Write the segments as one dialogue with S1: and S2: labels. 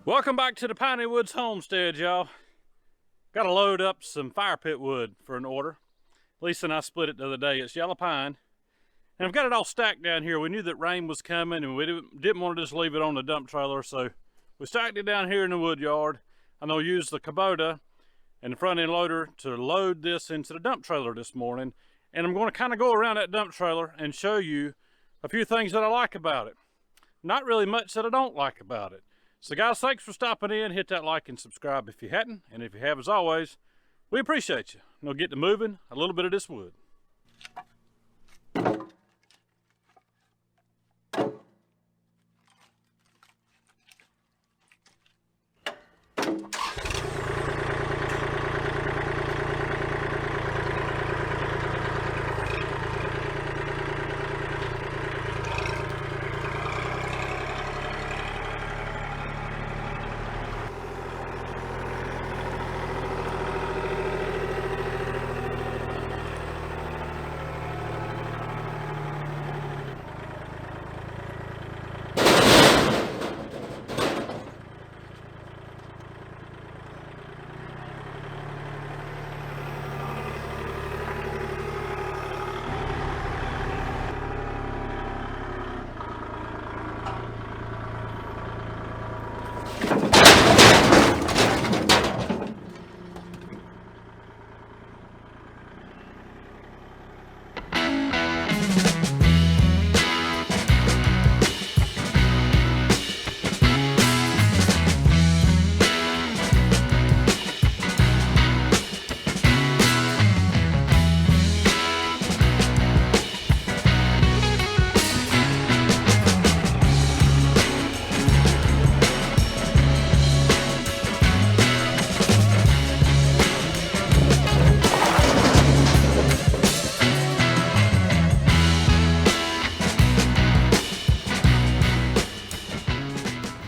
S1: Welcome back to the Piney Woods homestead, y'all. Got to load up some fire pit wood for an order. Lisa and I split it the other day. It's yellow pine. And I've got it all stacked down here. We knew that rain was coming and we didn't want to just leave it on the dump trailer, so we stacked it down here in the wood yard. I'm going to use the Kubota and the front end loader to load this into the dump trailer this morning. And I'm going to kind of go around that dump trailer and show you a few things that I like about it. Not really much that I don't like about it. So guys, thanks for stopping in. Hit that like and subscribe if you hadn't. And if you have, as always, we appreciate you. Now get to moving a little bit of this wood.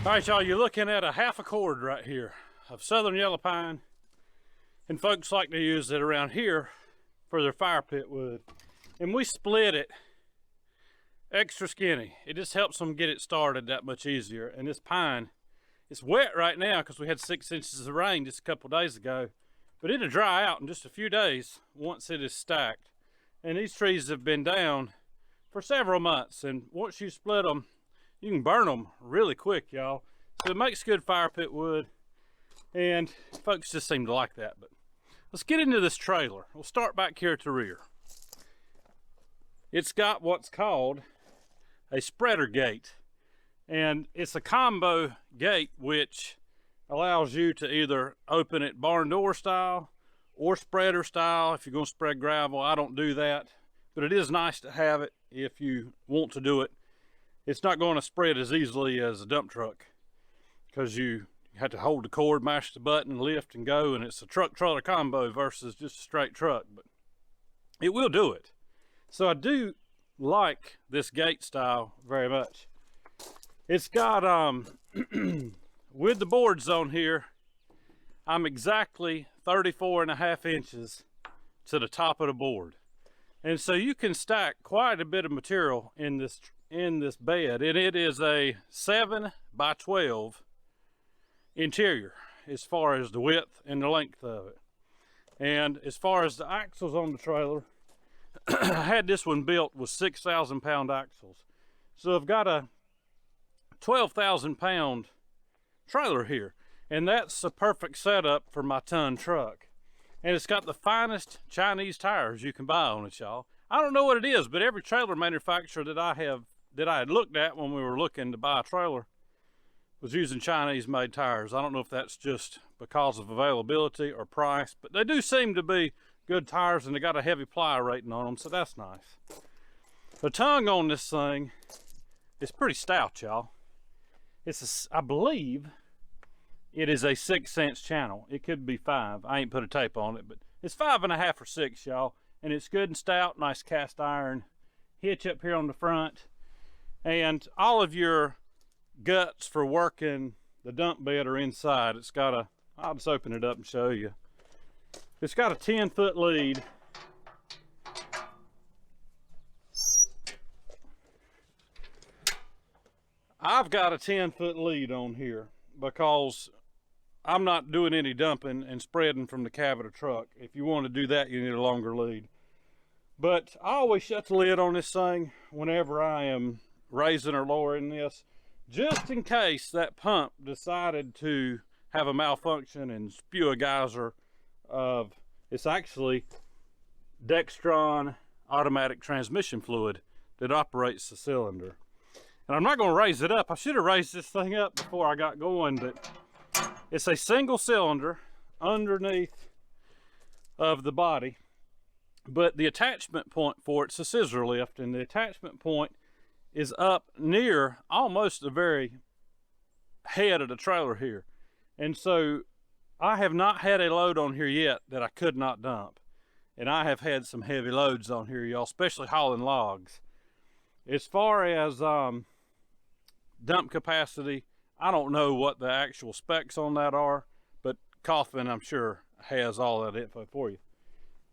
S1: All right, y'all, you're looking at a half a cord right here of southern yellow pine, and folks like to use it around here for their fire pit wood. And we split it extra skinny. It just helps them get it started that much easier. And this pine, it's wet right now because we had 6 inches of rain just a couple days ago, but it'll dry out in just a few days once it is stacked. And these trees have been down for several months, and once you split them, you can burn them really quick, y'all. So it makes good fire pit wood, and folks just seem to like that. But let's get into this trailer. We'll start back here at the rear. It's got what's called a spreader gate, and it's a combo gate which allows you to either open it barn door style or spreader style if you're going to spread gravel. I don't do that, but it is nice to have it if you want to do it. It's not going to spread as easily as a dump truck because you have to hold the cord, mash the button, lift and go, and it's a truck trailer combo versus just a straight truck, but it will do it. So I do like this gate style very much. It's got with the boards on here, I'm exactly 34.5 inches to the top of the board, and so you can stack quite a bit of material in this bed, and it is a 7 by 12 interior as far as the width and the length of it. And as far as the axles on the trailer, I had this one built with 6,000 pound axles, so I've got a 12,000 pound trailer here, and that's a perfect setup for my ton truck. And it's got the finest Chinese tires you can buy on it, y'all. I don't know what it is, but every trailer manufacturer that I had looked at when we were looking to buy a trailer was using Chinese made tires. I don't know if that's just because of availability or price, but they do seem to be good tires, and they got a heavy ply rating on them, so that's nice. The tongue on this thing is pretty stout, y'all. I believe it is a 6-inch channel. It could be 5. I ain't put a tape on it, but it's 5.5 or 6, y'all. And it's good and stout, nice cast iron hitch up here on the front. And all of your guts for working the dump bed are inside. It's got a, I'll just open it up and show you. It's got a 10-foot lead. I've got a 10-foot lead on here because I'm not doing any dumping and spreading from the cab of the truck. If you want to do that, you need a longer lead. But I always shut the lid on this thing whenever I am raising or lowering this, just in case that pump decided to have a malfunction and spew a geyser of, it's actually Dextron automatic transmission fluid that operates the cylinder. And I'm not going to raise it up. I should have raised this thing up before I got going, but it's a single cylinder underneath of the body. But the attachment point for it's a scissor lift, and the attachment point is up near almost the very head of the trailer here. And so I have not had a load on here yet that I could not dump. And I have had some heavy loads on here, y'all, especially hauling logs. As far as dump capacity, I don't know what the actual specs on that are, but Kaufman, I'm sure, has all that info for you.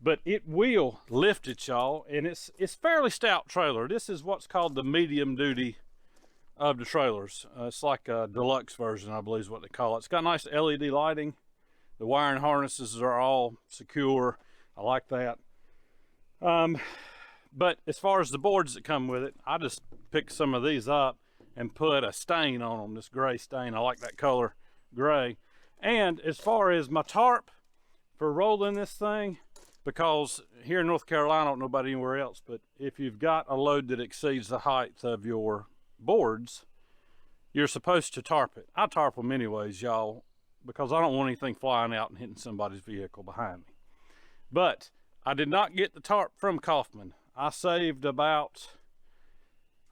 S1: But it will lift it, y'all, and it's fairly stout trailer. This is what's called the medium duty of the trailers. It's like a deluxe version, I believe is what they call it. It's got nice LED lighting. The wiring harnesses are all secure. I like that. But as far as the boards that come with it, I just picked some of these up and put a stain on them, this gray stain. I like that color, gray. And as far as my tarp for rolling this thing, because here in North Carolina, I don't know about anywhere else, but if you've got a load that exceeds the height of your boards, you're supposed to tarp it. I tarp them anyways, y'all, because I don't want anything flying out and hitting somebody's vehicle behind me. But I did not get the tarp from Kaufman. I saved about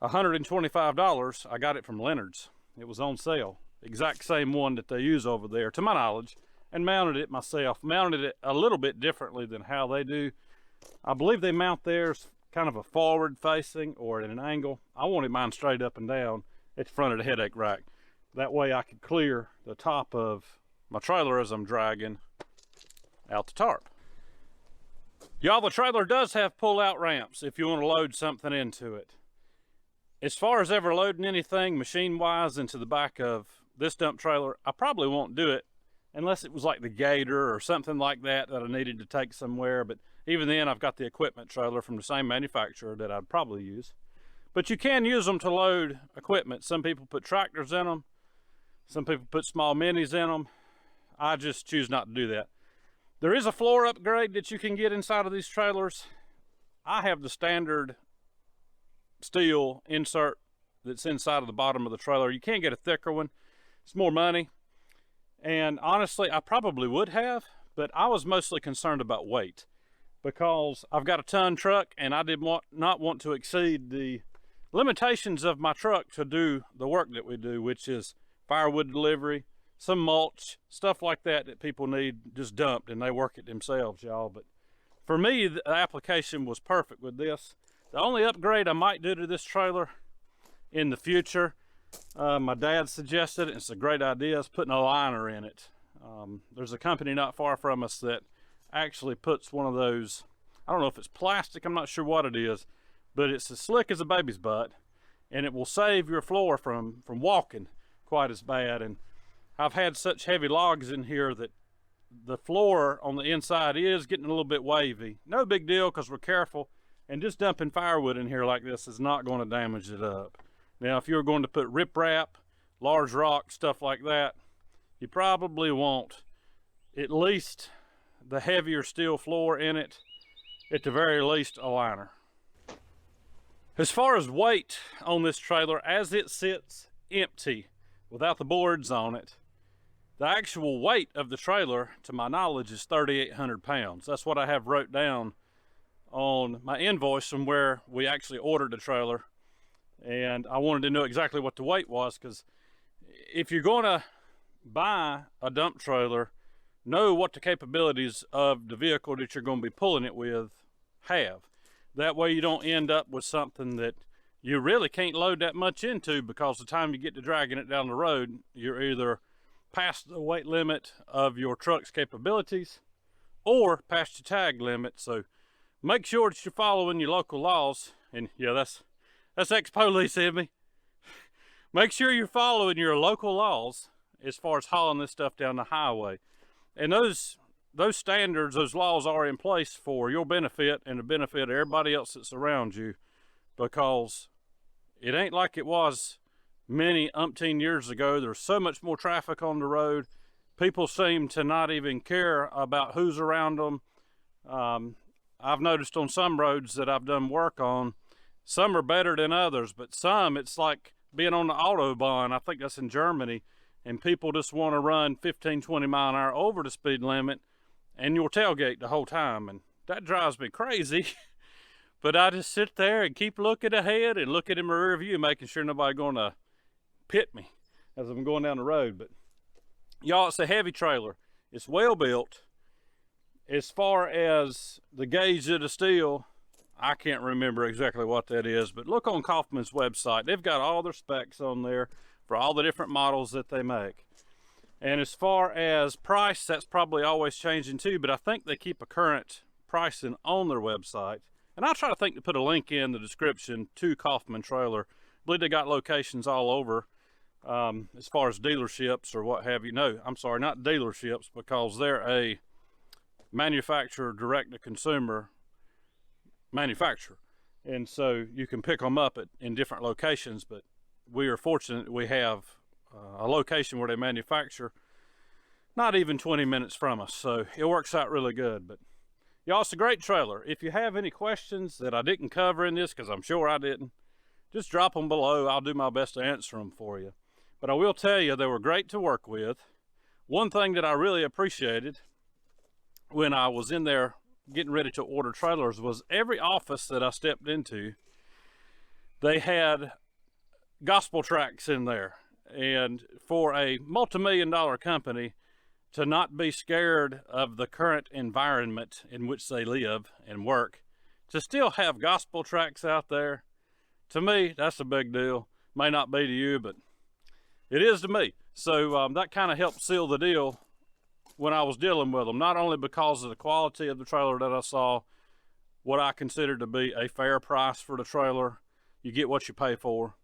S1: $125. I got it from Leonard's. It was on sale. Exact same one that they use over there, to my knowledge, and mounted it myself. Mounted it a little bit differently than how they do. I believe they mount theirs kind of a forward facing or at an angle. I wanted mine straight up and down at the front of the headache rack. That way I could clear the top of my trailer as I'm dragging out the tarp. Y'all, the trailer does have pull-out ramps if you want to load something into it. As far as ever loading anything machine-wise into the back of this dump trailer, I probably won't do it unless it was like the Gator or something like that that I needed to take somewhere. But even then, I've got the equipment trailer from the same manufacturer that I'd probably use. But you can use them to load equipment. Some people put tractors in them. Some people put small minis in them. I just choose not to do that. There is a floor upgrade that you can get inside of these trailers. I have the standard steel insert that's inside of the bottom of the trailer. You can get a thicker one. It's more money. And honestly, I probably would have, but I was mostly concerned about weight because I've got a ton truck and I did not want to exceed the limitations of my truck to do the work that we do, which is firewood delivery, some mulch, stuff like that that people need just dumped, and they work it themselves, y'all. But for me, the application was perfect with this. The only upgrade I might do to this trailer in the future, my dad suggested it, and it's a great idea, is putting a liner in it. There's a company not far from us that actually puts one of those, I don't know if it's plastic, I'm not sure what it is, but it's as slick as a baby's butt, and it will save your floor from walking quite as bad. And I've had such heavy logs in here that the floor on the inside is getting a little bit wavy. No big deal because we're careful, and just dumping firewood in here like this is not going to damage it up. Now, if you're going to put riprap, large rock, stuff like that, you probably want at least the heavier steel floor in it, at the very least a liner. As far as weight on this trailer, as it sits empty without the boards on it, the actual weight of the trailer, to my knowledge, is 3,800 pounds. That's what I have wrote down on my invoice from where we actually ordered the trailer. And I wanted to know exactly what the weight was, because if you're going to buy a dump trailer, know what the capabilities of the vehicle that you're going to be pulling it with have. That way you don't end up with something that you really can't load that much into, because the time you get to dragging it down the road, you're either past the weight limit of your truck's capabilities or past your tag limit. So make sure that you're following your local laws. And yeah, that's ex-police in me. Make sure you're following your local laws as far as hauling this stuff down the highway. And those standards, those laws are in place for your benefit and the benefit of everybody else that's around you, because it ain't like it was many umpteen years ago. There's so much more traffic on the road. People seem to not even care about who's around them. I've noticed on some roads that I've done work on, some are better than others, but some, it's like being on the Autobahn. I think that's in Germany, and people just want to run 15-20 mile an hour over the speed limit, and you'll tailgate the whole time, and that drives me crazy. But I just sit there and keep looking ahead and looking in my rear view, making sure nobody gonna pit me as I'm going down the road. But y'all, it's a heavy trailer. It's well built. As far as the gauge of the steel, I can't remember exactly what that is, but look on Kaufman's website. They've got all their specs on there for all the different models that they make. And as far as price, that's probably always changing too, but I think they keep a current pricing on their website. And I'll try to think to put a link in the description to Kaufman Trailer. I believe they got locations all over as far as dealerships or what have you. No, I'm sorry, not dealerships, because they're a manufacturer, direct-to-consumer manufacturer. And so you can pick them up in different locations, but we are fortunate we have a location where they manufacture not even 20 minutes from us. So it works out really good. But y'all, it's a great trailer. If you have any questions that I didn't cover in this, because I'm sure I didn't, just drop them below. I'll do my best to answer them for you. But I will tell you, they were great to work with. One thing that I really appreciated when I was in there getting ready to order trailers was every office that I stepped into, they had gospel tracts in there. And for a multi-million-dollar company to not be scared of the current environment in which they live and work, to still have gospel tracts out there, to me, that's a big deal. May not be to you, but it is to me. So that kind of helped seal the deal when I was dealing with them, not only because of the quality of the trailer that I saw, what I consider to be a fair price for the trailer, you get what you pay for,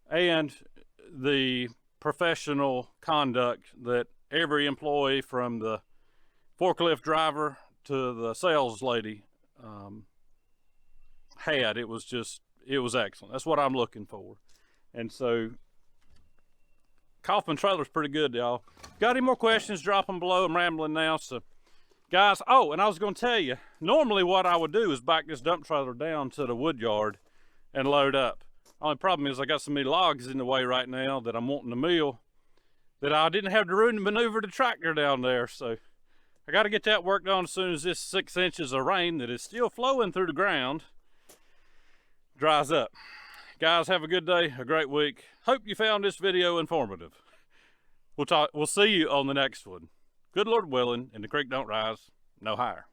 S1: and the professional conduct that every employee, from the forklift driver to the sales lady, had. It was excellent. That's what I'm looking for. And so Kaufman Trailer's pretty good, y'all. Got any more questions, drop them below. I'm rambling now. So guys, oh, and I was going to tell you, normally what I would do is back this dump trailer down to the wood yard and load up. Only problem is I got so many logs in the way right now that I'm wanting to mill that I didn't have the room to maneuver the tractor down there. So I got to get that worked on as soon as this 6 inches of rain that is still flowing through the ground dries up. Guys, have a good day, a great week. Hope you found this video informative. We'll see you on the next one. Good Lord willing, and the creek don't rise no higher.